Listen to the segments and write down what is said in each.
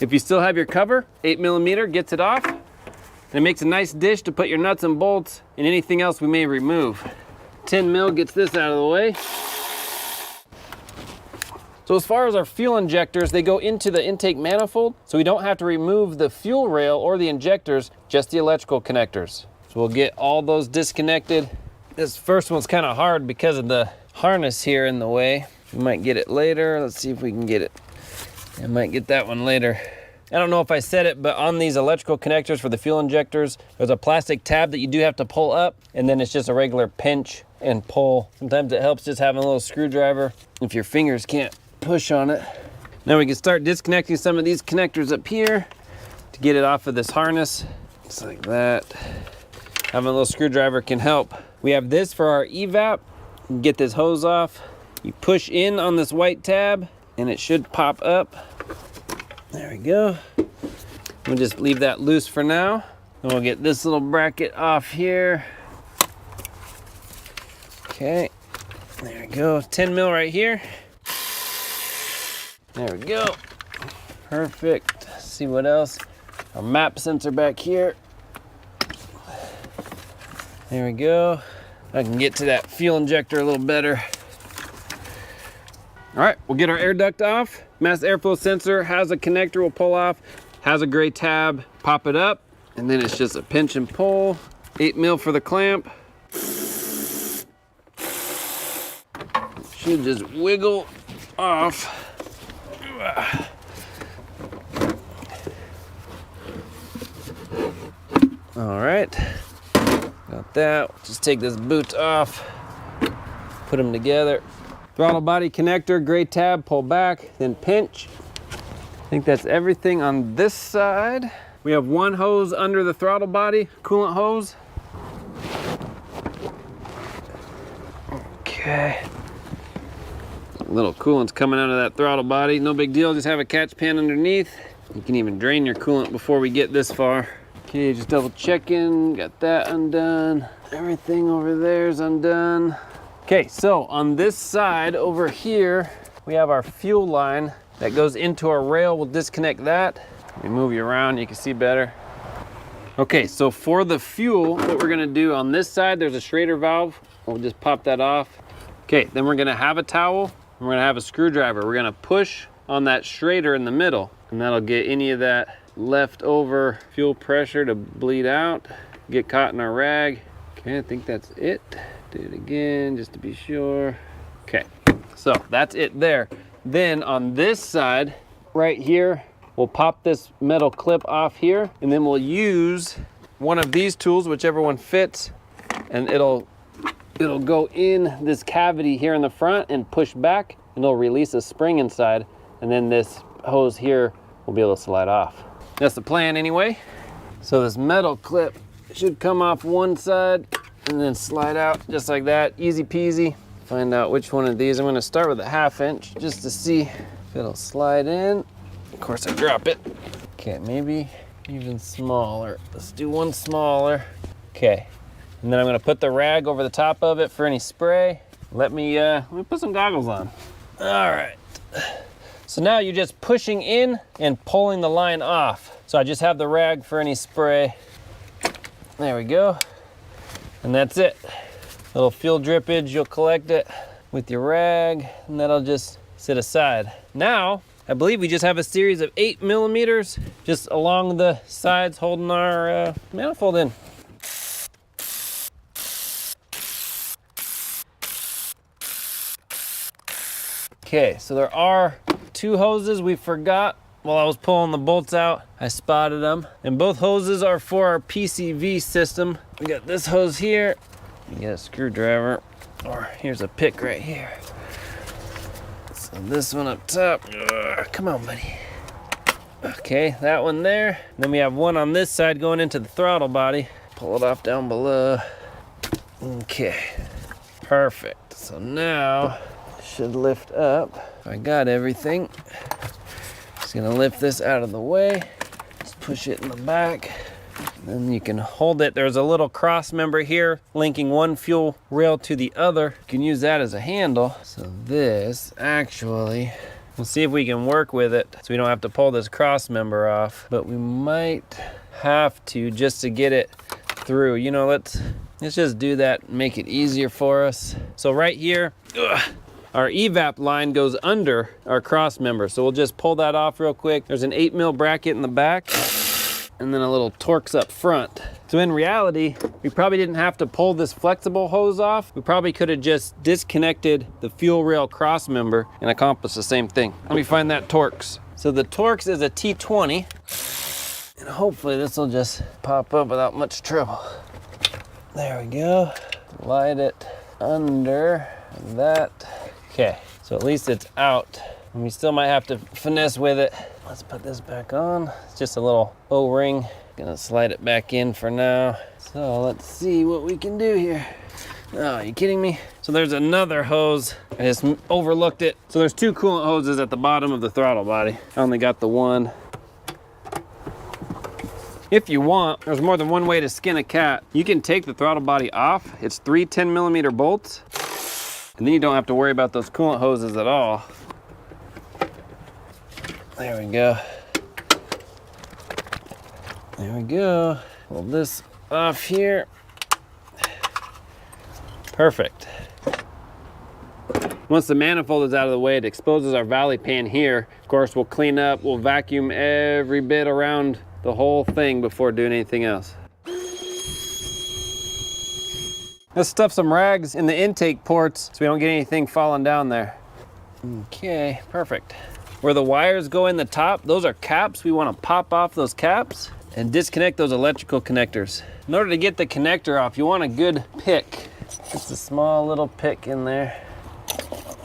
If you still have your cover, 8mm gets it off. And it makes a nice dish to put your nuts and bolts and anything else we may remove. 10mm gets this out of the way. So as far as our fuel injectors, they go into the intake manifold, so we don't have to remove the fuel rail or the injectors, just the electrical connectors. So we'll get all those disconnected. This first one's kind of hard because of the harness here in the way. We might get it later. Let's see if we can get it. I might get that one later. I don't know if I said it, but on these electrical connectors for the fuel injectors, there's a plastic tab that you do have to pull up, and then it's just a regular pinch and pull. Sometimes it helps just having a little screwdriver if your fingers can't push on it. Now we can start disconnecting some of these connectors up here to get it off of this harness. Just like that. Having a little screwdriver can help. We have this for our evap. Get this hose off. You push in on this white tab and it should pop up. There we go. We'll just leave that loose for now. And we'll get this little bracket off here. Okay, there we go. 10mm right here. There we go. Perfect. Let's see what else. Our map sensor back here. There we go. I can get to that fuel injector a little better. All right, we'll get our air duct off. Mass airflow sensor has a connector we'll pull off, has a gray tab, pop it up, and then it's just a pinch and pull. 8mm for the clamp. Should just wiggle off. All right, got that. Just take this boot off, put them together. Throttle body connector, gray tab, pull back, then pinch. I think that's everything on this side. We have one hose under the throttle body, coolant hose. Okay. A little coolant's coming out of that throttle body. No big deal, just have a catch pan underneath. You can even drain your coolant before we get this far. Okay, just double checking, got that undone. Everything over there is undone. Okay, so on this side over here, we have our fuel line that goes into our rail. We'll disconnect that. Let me move you around, you can see better. Okay, so for the fuel, what we're gonna do on this side, there's a Schrader valve. We'll just pop that off. Okay, then we're gonna have a towel, and we're gonna have a screwdriver. We're gonna push on that Schrader in the middle, and that'll get any of that leftover fuel pressure to bleed out, get caught in our rag. Okay, I think that's it. Do it again just to be sure. Okay, so that's it there. Then on this side right here, we'll pop this metal clip off here, and then we'll use one of these tools, whichever one fits, and it'll go in this cavity here in the front and push back, and it'll release a spring inside, and then this hose here will be able to slide off. That's the plan anyway. So this metal clip should come off one side and then slide out just like that, easy peasy. Find out which one of these. I'm gonna start with a 1/2 inch just to see if it'll slide in. Of course I drop it. Okay, maybe even smaller. Let's do one smaller. Okay, and then I'm gonna put the rag over the top of it for any spray. Let me put some goggles on. All right. So now you're just pushing in and pulling the line off. So I just have the rag for any spray. There we go. And that's it. Little fuel drippage, you'll collect it with your rag, and that'll just sit aside. Now, I believe we just have a series of 8mm just along the sides holding our manifold in. Okay, so there are 2 hoses we forgot while I was pulling the bolts out. I spotted them, and both hoses are for our PCV system. We got this hose here. You get a screwdriver, or here's a pick right here. So this one up top. Come on, buddy. Okay, that one there. Then we have one on this side going into the throttle body. Pull it off down below. Okay, perfect. So now it should lift up. I got everything. Just gonna lift this out of the way. Just push it in the back. Then you can hold it. There's a little cross member here linking one fuel rail to the other. You can use that as a handle. So this actually We'll see if we can work with it so we don't have to pull this cross member off, but we might have to just to get it through. You know, let's just do that and make it easier for us. So right here, our evap line goes under our cross member. So we'll just pull that off real quick. There's an 8mm bracket in the back and then a little Torx up front. So in reality, we probably didn't have to pull this flexible hose off. We probably could have just disconnected the fuel rail cross member and accomplished the same thing. Let me find that Torx. So the Torx is a T20, and hopefully this will just pop up without much trouble. There we go. Slide it under that. Okay, so at least it's out. And we still might have to finesse with it. Let's put this back on. It's just a little O-ring. Gonna slide it back in for now. So let's see what we can do here. Oh, are you kidding me? So there's another hose. I just overlooked it. So there's 2 coolant hoses at the bottom of the throttle body. I only got the one. If you want, there's more than one way to skin a cat. You can take the throttle body off. It's 3 10mm bolts. And then you don't have to worry about those coolant hoses at all. There we go. There we go. Pull this off here. Perfect. Once the manifold is out of the way, it exposes our valley pan here. Of course, we'll clean up, we'll vacuum every bit around the whole thing before doing anything else. Let's stuff some rags in the intake ports so we don't get anything falling down there. Okay, perfect. Where the wires go in the top, those are caps. We want to pop off those caps and disconnect those electrical connectors. In order to get the connector off, you want a good pick. Just a small little pick in there.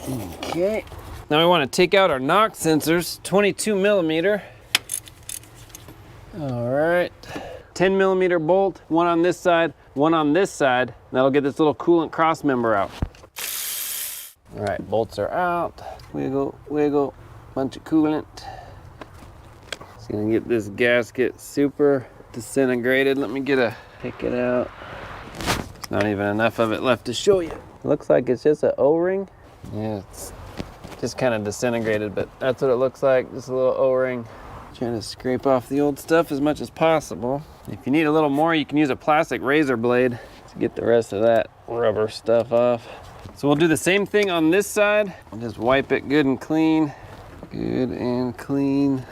Okay. Now we want to take out our knock sensors, 22mm. All right. 10mm bolt, one on this side, one on this side. That'll get this little coolant cross member out. All right, bolts are out. Wiggle, wiggle, bunch of coolant. Just gonna get this gasket super disintegrated. Let me pick it out. There's not even enough of it left to show you. Looks like it's just an O-ring. Yeah, it's just kind of disintegrated, but that's what it looks like, just a little O-ring. Trying to scrape off the old stuff as much as possible. If you need a little more, you can use a plastic razor blade to get the rest of that rubber stuff off. So we'll do the same thing on this side. We'll just wipe it good and clean. Good and clean.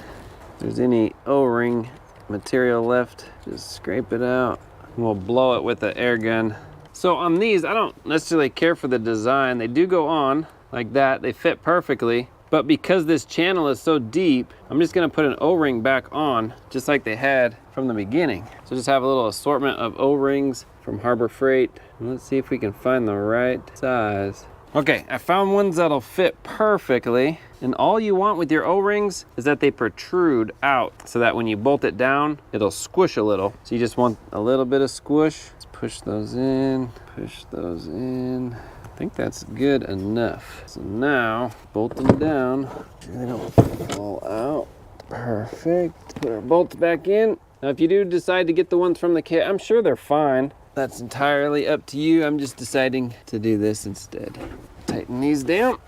If there's any O-ring material left, just scrape it out. And we'll blow it with the air gun. So on these, I don't necessarily care for the design. They do go on like that. They fit perfectly. But because this channel is so deep, I'm just gonna put an O-ring back on, just like they had from the beginning. So just have a little assortment of O-rings from Harbor Freight. Let's see if we can find the right size. Okay, I found ones that'll fit perfectly. And all you want with your O-rings is that they protrude out so that when you bolt it down, it'll squish a little. So you just want a little bit of squish. Let's push those in, push those in. I think that's good enough. So now, bolt them down. They don't fall out. Perfect. Put our bolts back in. Now, if you do decide to get the ones from the kit, I'm sure they're fine. That's entirely up to you. I'm just deciding to do this instead. Tighten these down.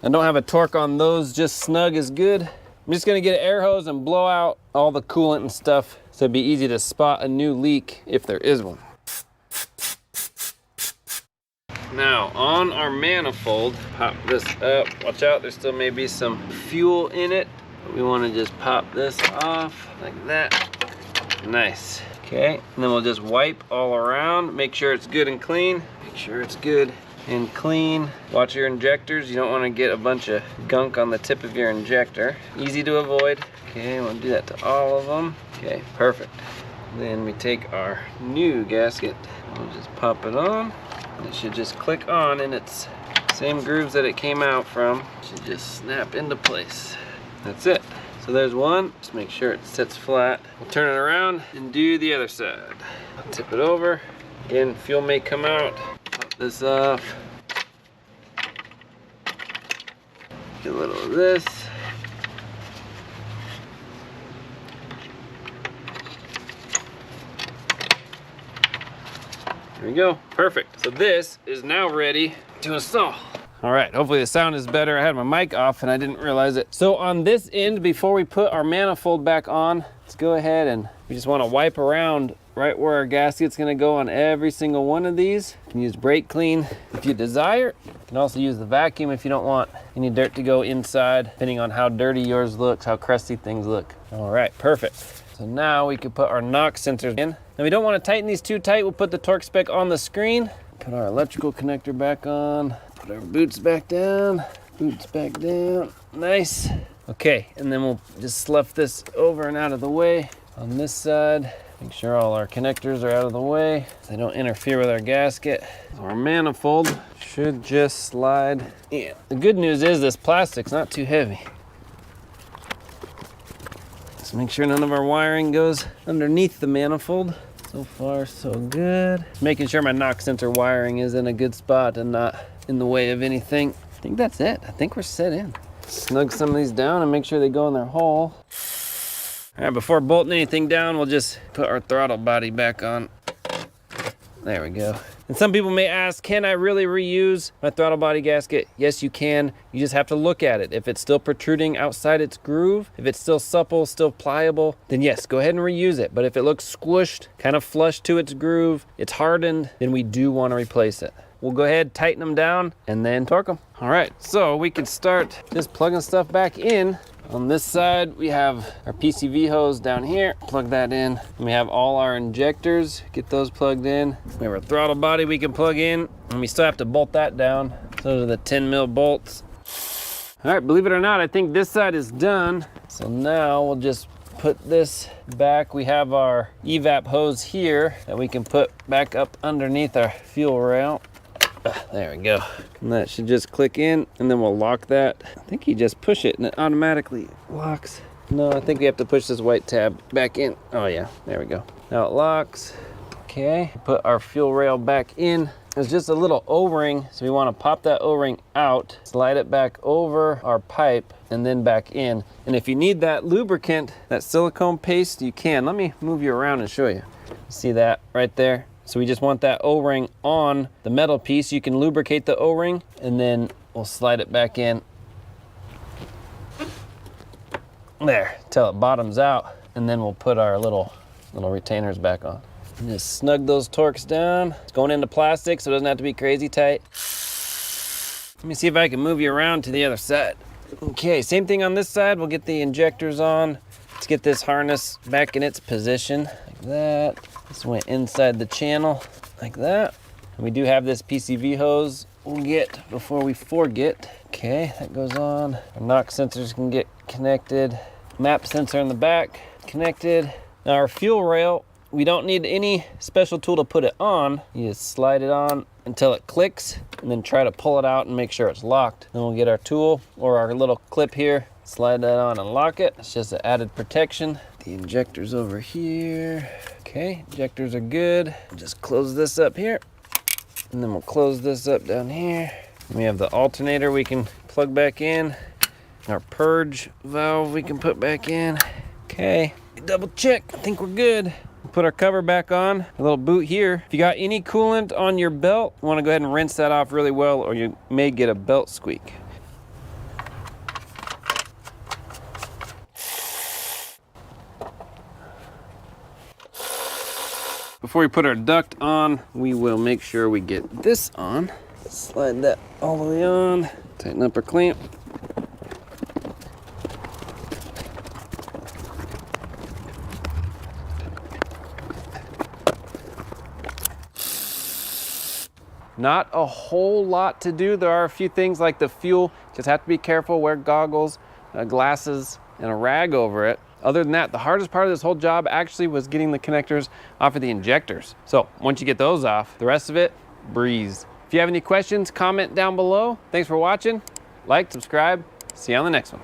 I don't have a torque on those, just snug is good. I'm just gonna get an air hose and blow out all the coolant and stuff so it'd be easy to spot a new leak if there is one. Now, on our manifold, pop this up. Watch out, there still may be some fuel in it. We want to just pop this off like that. Nice. Okay, and then we'll just wipe all around. Make sure it's good and clean. Make sure it's good and clean. Watch your injectors. You don't want to get a bunch of gunk on the tip of your injector. Easy to avoid. Okay, we'll do that to all of them. Okay, perfect. Then we take our new gasket. We'll just pop it on. It should just click on in its same grooves that it came out from. It should just snap into place. That's it. So there's one. Just make sure it sits flat. We'll turn it around and do the other side. I'll tip it over. Again, fuel may come out. Pop this off. Get a little of this. There we go, perfect. So this is now ready to install. All right, hopefully the sound is better. I had my mic off and I didn't realize it. So on this end, before we put our manifold back on, let's go ahead and we just want to wipe around right where our gasket's going to go on every single one of these. You can use brake clean if you desire. You can also use the vacuum if you don't want any dirt to go inside, depending on how dirty yours looks, how crusty things look. All right, perfect. So now we can put our knock sensors in. Now we don't want to tighten these too tight. We'll put the torque spec on the screen. Put our electrical connector back on. Put our boots back down. Boots back down. Nice. Okay, and then we'll just slough this over and out of the way on this side. Make sure all our connectors are out of the way so they don't interfere with our gasket. So our manifold should just slide in. The good news is this plastic's not too heavy. Just make sure none of our wiring goes underneath the manifold. So far, so good. Just making sure my knock sensor wiring is in a good spot and not in the way of anything. I think that's it. I think we're set in. Snug some of these down and make sure they go in their hole. All right, before bolting anything down, we'll just put our throttle body back on. There we go. And some people may ask, can I really reuse my throttle body gasket? Yes, you can. You just have to look at it. If it's still protruding outside its groove, if it's still supple, still pliable, then yes, go ahead and reuse it. But if it looks squished, kind of flush to its groove, it's hardened, then we do want to replace it. We'll go ahead, tighten them down, and then torque them. All right, so we can start just plugging stuff back in. On this side, we have our PCV hose down here. Plug that in. And we have all our injectors. Get those plugged in. We have our throttle body we can plug in. And we still have to bolt that down. Those are the 10 mil bolts. All right, believe it or not, I think this side is done. So now we'll just put this back. We have our evap hose here that we can put back up underneath our fuel rail. There we go. And that should just click in and then we'll lock that. I think you just push it and it automatically locks. No, I think we have to push this white tab back in. Oh yeah, there we go. Now it locks. Okay, put our fuel rail back in. There's just a little O-ring, so we want to pop that O-ring out, slide it back over our pipe and then back in. And if you need that lubricant, that silicone paste, you can. Let me move you around and show you. See that right there? So we just want that O-ring on the metal piece. You can lubricate the O-ring and then we'll slide it back in. There, till it bottoms out. And then we'll put our little retainers back on. And just snug those torques down. It's going into plastic, so it doesn't have to be crazy tight. Let me see if I can move you around to the other side. Okay, same thing on this side. We'll get the injectors on. Let's get this harness back in its position, like that. This went inside the channel, like that. And we do have this PCV hose we'll get before we forget. Okay, that goes on. Our knock sensors can get connected. Map sensor in the back, connected. Now our fuel rail, we don't need any special tool to put it on. You just slide it on until it clicks and then try to pull it out and make sure it's locked. Then we'll get our tool or our little clip here, slide that on and lock it. It's just an added protection. The injectors over here. Okay, injectors are good. Just close this up here. And then we'll close this up down here. We have the alternator we can plug back in. Our purge valve we can put back in. Okay, double check, I think we're good. Put our cover back on, a little boot here. If you got any coolant on your belt, you wanna go ahead and rinse that off really well or you may get a belt squeak. Before we put our duct on, we will make sure we get this on. Slide that all the way on, tighten up our clamp. Not a whole lot to do. There are a few things like the fuel. Just have to be careful, wear goggles, glasses, and a rag over it. Other than that, the hardest part of this whole job actually was getting the connectors off of the injectors. So once you get those off, the rest of it, breeze. If you have any questions, comment down below. Thanks for watching. Like, subscribe. See you on the next one.